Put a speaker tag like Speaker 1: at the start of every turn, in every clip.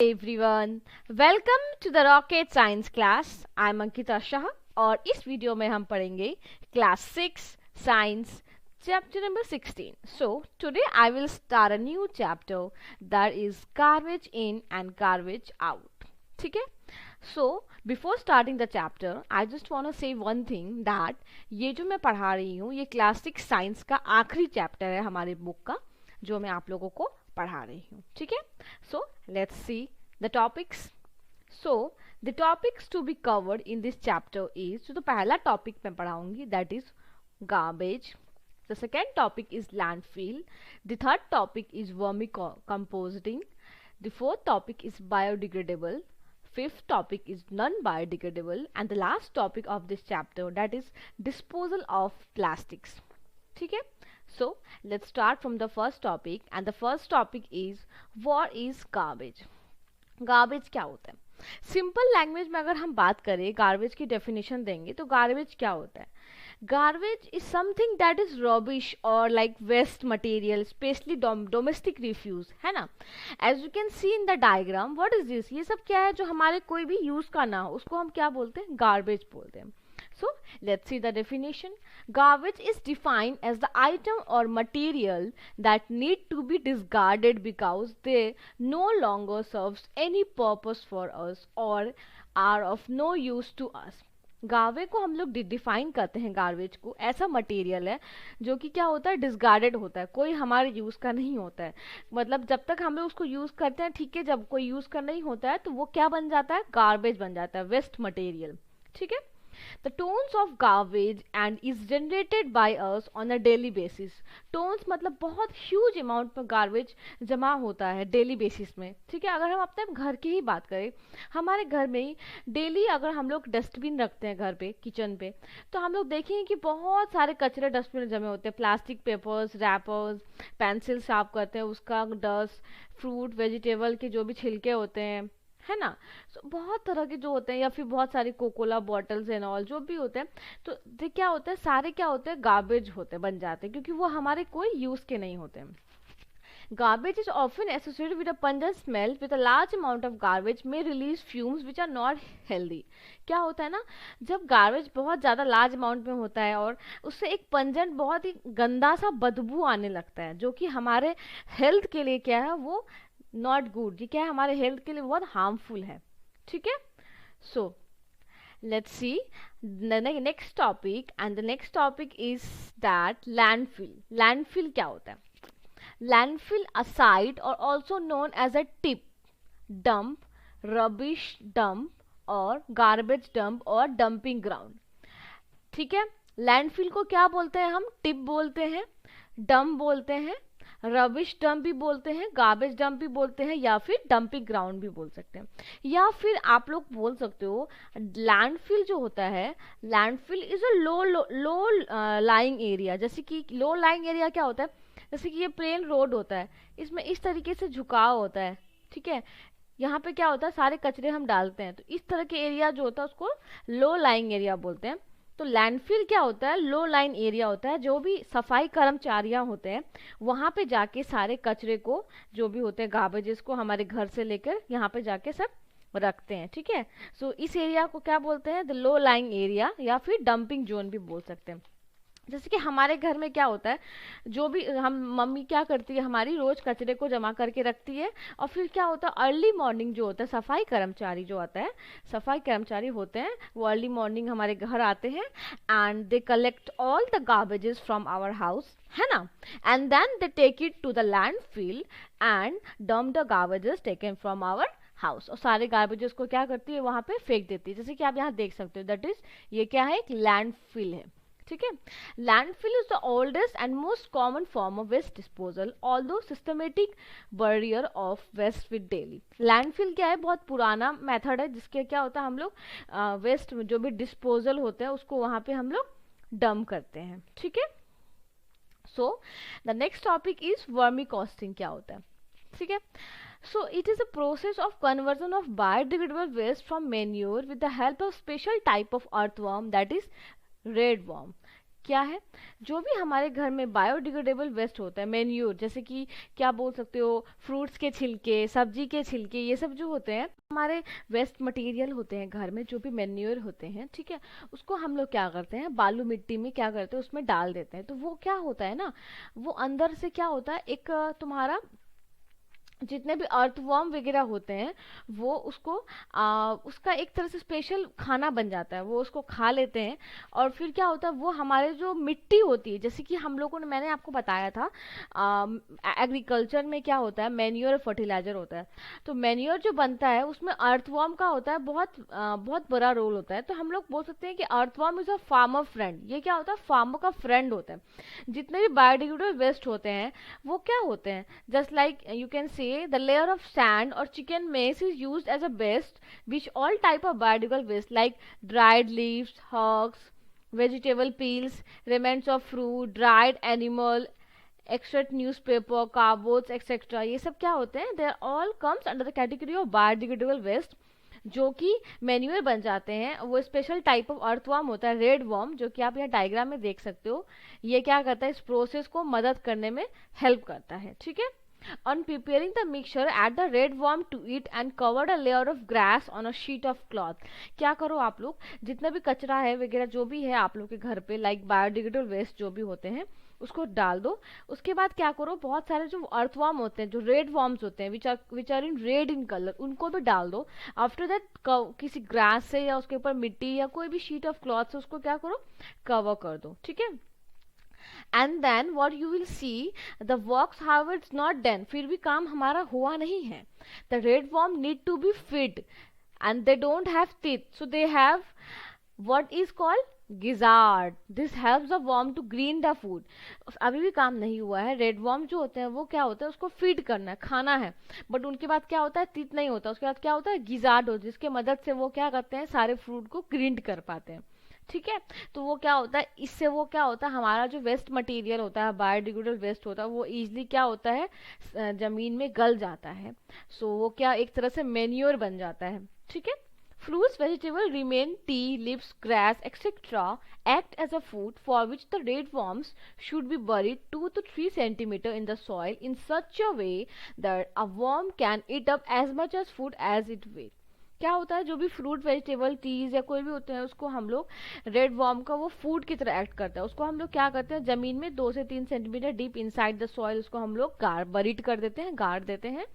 Speaker 1: Everyone, welcome to the rocket science class. I am Ankita Shah और इस video में हम पढ़ेंगे class 6 science chapter number 16. So today I will start a new chapter that is garbage in and garbage out. ठीक है? So before starting the chapter I just want to say one thing that ये जो मैं पढ़ा रही हूँ ये class 6 science का आखिरी चैप्टर है हमारे बुक का जो मैं आप लोगों को पढ़ा रही हूँ। ठीक है? So let's see the topics. So the topics to be covered in this chapter is, तो पहला टॉपिक मैं पढ़ाऊंगी that is garbage. The second topic is landfill. The third topic is vermicomposting. The fourth topic is biodegradable. Fifth topic is non-biodegradable. And the last topic of this chapter that is disposal of plastics. ठीक है? So let's start from the first topic, and the first topic is what is garbage. Garbage क्या होता है? Simple language में अगर हम बात करें गार्बेज की डेफिनेशन देंगे तो गार्बेज क्या होता है? Garbage is something that is rubbish और like waste material, especially domestic refuse, है ना? As you can see in the diagram, what is this? ये सब क्या है जो हमारे कोई भी यूज का ना हो उसको हम क्या बोलते हैं? गार्बेज बोलते हैं। So let's see the definition. Garbage is defined as the item or material that need to be discarded because they no longer serves any purpose for us or are of no use to us. Garbage को हम लोग define करते हैं, garbage को ऐसा material है जो कि क्या होता है? डिसगार्डेड होता है, कोई हमारे यूज का नहीं होता है। मतलब जब तक हम लोग उसको यूज करते हैं, ठीक है, जब कोई यूज का नहीं होता है तो वो क्या बन जाता है? गार्बेज बन जाता है, वेस्ट मटेरियल। ठीक है? The tons of garbage and is generated by us on a daily basis. Tons मतलब बहुत ह्यूज अमाउंट में गार्बेज जमा होता है डेली बेसिस में। ठीक है? अगर हम अपने घर की ही बात करें, हमारे घर में ही डेली अगर हम लोग डस्टबिन रखते हैं घर पे, किचन पे, तो हम लोग देखेंगे कि बहुत सारे कचरे डस्टबिन में जमे होते हैं। प्लास्टिक पेपर्स, रैपर्स, पेंसिल साफ करते हैं उसका डस्ट, फ्रूट वेजिटेबल के जो भी छिलके होते हैं, है ना? so, बहुत तरह के जो होते हैं, या फिर बहुत सारी कोकोला बॉटल्स एंड ऑल जो भी होते हैं, तो ये क्या होता है? सारे क्या होते हैं? गार्बेज होते हैं, बन जाते हैं, क्योंकि वो हमारे कोई यूज के नहीं होते हैं। Garbage is often associated with a pungent smell. With a large amount of garbage may release fumes which are not healthy. क्या होता है ना, जब गार्बेज बहुत ज़्यादा लार्ज अमाउंट में होता है और उससे एक पंजेंट बहुत ही गंदा सा बदबू आने लगता है जो कि हमारे हेल्थ के लिए क्या है? वो नॉट गुड। ये क्या है? हमारे हेल्थ के लिए बहुत हार्मफुल है। ठीक है? सो let's see the next topic, and the next topic is that landfill. Landfill क्या होता है? Landfill, a site or also known as a tip, dump, rubbish dump और garbage dump और dumping ground. ठीक है? लैंडफिल को क्या बोलते हैं हम? टिप बोलते हैं, डंप बोलते हैं, रबिश डंप भी बोलते हैं, गार्बेज डंप भी बोलते हैं, या फिर डंपिंग ग्राउंड भी बोल सकते हैं। या फिर आप लोग बोल सकते हो लैंडफिल जो होता है, landfill is a low lying area. जैसे कि लो लाइंग एरिया क्या होता है? जैसे कि ये प्लेन रोड होता है, इसमें इस तरीके से झुकाव होता है। ठीक है? यहाँ पे क्या होता है? सारे कचरे हम डालते हैं, तो इस तरह के एरिया जो होता है उसको लो लाइंग एरिया बोलते हैं। तो लैंडफिल क्या होता है? लो लाइन एरिया होता है। जो भी सफाई कर्मचारियां होते हैं वहां पे जाके सारे कचरे को, जो भी होते हैं गार्बेजेस को, हमारे घर से लेकर यहाँ पे जाके सब रखते हैं। ठीक है? सो इस एरिया को क्या बोलते हैं? द लो लाइंग एरिया, या फिर डंपिंग जोन भी बोल सकते हैं। जैसे कि हमारे घर में क्या होता है, जो भी हम मम्मी क्या करती है, हमारी रोज कचरे को जमा करके रखती है, और फिर क्या होता है, अर्ली मॉर्निंग जो होता है, सफाई कर्मचारी जो आता है, सफाई कर्मचारी होते हैं, वो अर्ली मॉर्निंग हमारे घर आते हैं and they collect all the garbages from our house, है ना? And then they take it to the landfill and dump the garbages taken from our house. और सारे गार्बेजेस को क्या करती है? वहां पे फेंक देती है। जैसे कि आप यहाँ देख सकते हो, दैट इज, ये क्या है? एक लैंडफिल है। ठीक है? Landfill is the oldest and most common form of waste disposal, although systematic barrier of waste with daily. Landfill क्या है? बहुत पुराना मेथड है जिसके क्या होता है, हम लोग वेस्ट जो भी डिस्पोजल होता है उसको वहां पे हम लोग डंप करते हैं। ठीक है? So the next topic is vermicomposting. क्या होता है? ठीक है? So it is a process of conversion of biodegradable waste from manure with the help of special type of earthworm that is red worm. क्या है, जो भी हमारे घर में बायोडिग्रेडेबल वेस्ट होता है, मैन्योर, जैसे कि क्या बोल सकते हो, फ्रूट्स के छिलके, सब्जी के छिलके, ये सब जो होते हैं हमारे वेस्ट मटेरियल होते हैं घर में, जो भी मैन्योर होते हैं, ठीक है, उसको हम लोग क्या करते हैं, बालू मिट्टी में क्या करते हैं, उसमें डाल देते हैं। तो वो क्या होता है ना, वो अंदर से क्या होता है, एक तुम्हारा जितने भी अर्थवर्म वगैरह होते हैं वो उसको उसका एक तरह से स्पेशल खाना बन जाता है, वो उसको खा लेते हैं। और फिर क्या होता है, वो हमारे जो मिट्टी होती है, जैसे कि हम लोगों ने, मैंने आपको बताया था एग्रीकल्चर में क्या होता है, मैन्योर फर्टिलाइजर होता है। तो मैन्योर जो बनता है उसमें अर्थवर्म का होता है बहुत बड़ा रोल होता है। तो हम लोग बोल सकते हैं कि earthworm is a farmer friend. ये क्या होता है, फार्मर का फ्रेंड होता है। जितने भी बायोडिग्रेडेबल वेस्ट होते हैं वो क्या होते हैं, just like you can say the layer of sand or chicken maize is used as a base which all type of biodegradable waste like dried leaves, husks, vegetable peels, remains of fruit, dried animal extract, newspaper, cardboards, etc. ये सब क्या होते हैं, they are all comes under the category of biodegradable waste जो कि manure बन जाते हैं। वो स्पेशल टाइप ऑफ अर्थवर्म होता है, रेड वर्म, जो कि आप यहाँ डायग्राम में देख सकते हो। ये क्या करता है, इस प्रोसेस को मदद करने में हेल्प करता है, ठीक है। On preparing the mixture, add the red worm to it and cover a layer of grass on a sheet of cloth. क्या करो आप लोग, जितना भी कचरा है वगैरह जो भी है आप लोग के घर पे, लाइक बायोडिग्रेडेबल वेस्ट जो भी होते हैं, उसको डाल दो। उसके बाद क्या करो, बहुत सारे जो अर्थवर्म होते हैं, जो रेड वर्म्स होते हैं, which are in red in colour, उनको भी डाल दो। आफ्टर दैट किसी ग्रास से या उसके ऊपर मिट्टी या कोई भी शीट ऑफ क्लॉथ से उसको क्या करो, कवर कर दो, ठीक है। And then what you will see, the works how it's not done, फिर भी काम हमारा हुआ नहीं है। The red worm need to be feed and they don't have teeth, so they have what is called gizzard. This helps the worm to green the food. अभी भी काम नहीं हुआ है। रेड वर्म जो होते हैं वो क्या होता है, उसको फीड करना है, खाना है, बट उनके बाद क्या होता है, टीथ नहीं होता। उसके बाद क्या होता है, गिजार्ड हो, जिसके मदद से वो क्या करते हैं, सारे फ्रूट को ग्रीन कर पाते हैं, ठीक है। तो वो क्या होता है, इससे वो क्या होता है, हमारा जो वेस्ट मटेरियल होता है, बायोडिग्रेडेबल वेस्ट होता है, वो इजीली क्या होता है, जमीन में गल जाता है। सो वो क्या एक तरह से मैन्योर बन जाता है, ठीक है। Fruits, vegetable remain, tea, leaves, grass, etc. act as a food for which the red worms should be buried 2 to 3 centimeter in the soil in such a way that a worm can eat up as much as food as it weighs. क्या होता है, जो भी fruit, vegetable, tease या कोई भी होते हैं, उसको हम लोग, रेड वर्म का वो फूड की तरह एक्ट करता है, उसको हम लोग क्या करते हैं, जमीन में 2 से 3 centimetre deep inside the soil उसको हम लोग बरीड कर देते हैं, गाड़ देते हैं।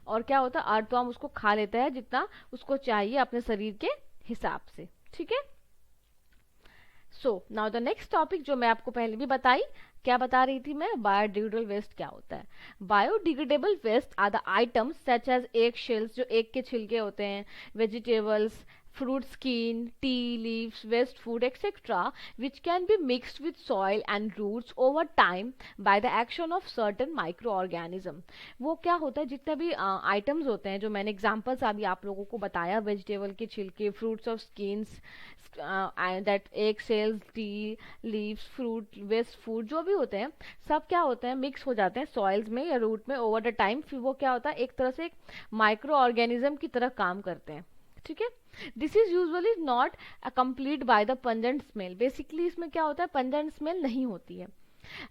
Speaker 1: और क्या होता है, अर्थवर्म उसको खा लेता है जितना उसको चाहिए अपने शरीर के हिसाब से, ठीक है। So now the next topic जो मैं आपको पहले भी बताई, क्या बता रही थी मैं, बायोडिग्रेडेबल वेस्ट क्या होता है। Biodegradable waste are the items such as egg shells, जो एग के छिलके होते हैं, vegetables, fruit skin, tea leaves, waste food, etc., which can be mixed with soil and roots over time by the action of certain microorganism. वो क्या होता है, जितने भी आइटम्स होते हैं जो मैंने एग्जांपल्स अभी आप लोगों को बताया, वेजिटेबल के छिलके, fruits of skins, that egg shells, tea leaves, fruit, waste food जो भी होते हैं, सब क्या होते हैं, मिक्स हो जाते हैं सॉइल्स में या रूट में ओवर द टाइम। फिर वो क्या होता है, एक तरह से एक माइक्रो ऑर्गेनिज्म की तरह काम करते हैं, ठीक है। This is usually not complete by the pungent smell. Basically इसमें क्या होता है, पंजेंट स्मेल नहीं होती है।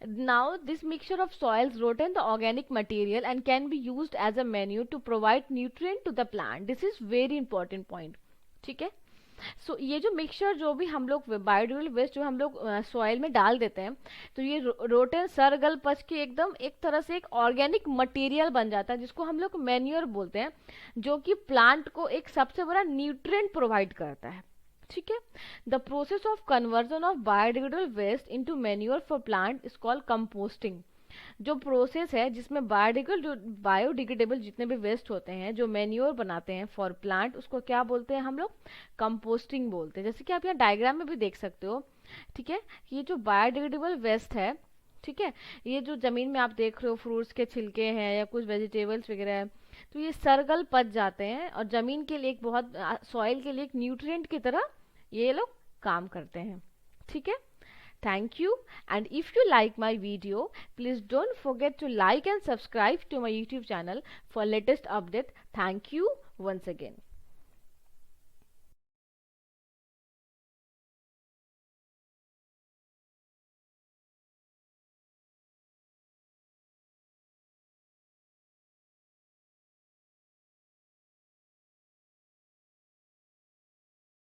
Speaker 1: Now this mixture of soils rotten the organic material and can be used as a manure to provide nutrient to the plant. This is very important point, ठीक है। सो ये जो मिक्सचर जो भी हम लोग बायोडिग्रेडेबल वेस्ट जो हम लोग सॉइल में डाल देते हैं, तो ये रोटेन सरगल पच के एकदम एक तरह से एक ऑर्गेनिक मटेरियल बन जाता है, जिसको हम लोग मैन्योर बोलते हैं, जो कि प्लांट को एक सबसे बड़ा न्यूट्रिएंट प्रोवाइड करता है, ठीक है। The process of conversion of biodegradable waste into manure for plant is called composting. जो प्रोसेस है जिसमें बायोडिग्रेडेबल जितने भी वेस्ट होते हैं जो मैन्योर बनाते हैं फॉर प्लांट, उसको क्या बोलते हैं हम लोग, कंपोस्टिंग बोलते हैं। जैसे कि आप यहाँ डायग्राम में भी देख सकते हो, ठीक है। ये जो बायोडिग्रेडेबल वेस्ट है, ठीक है, ये जो जमीन में आप देख रहे हो, फ्रूट्स के छिलके हैं या कुछ वेजिटेबल्स वगैरह है, तो ये सरगल पच जाते हैं और जमीन के लिए एक बहुत, सॉइल के लिए एक न्यूट्रिएंट की तरह ये लोग काम करते हैं, ठीक है। Thank you, and if you like my video, please don't forget to like and subscribe to my YouTube channel for latest update. Thank you once again.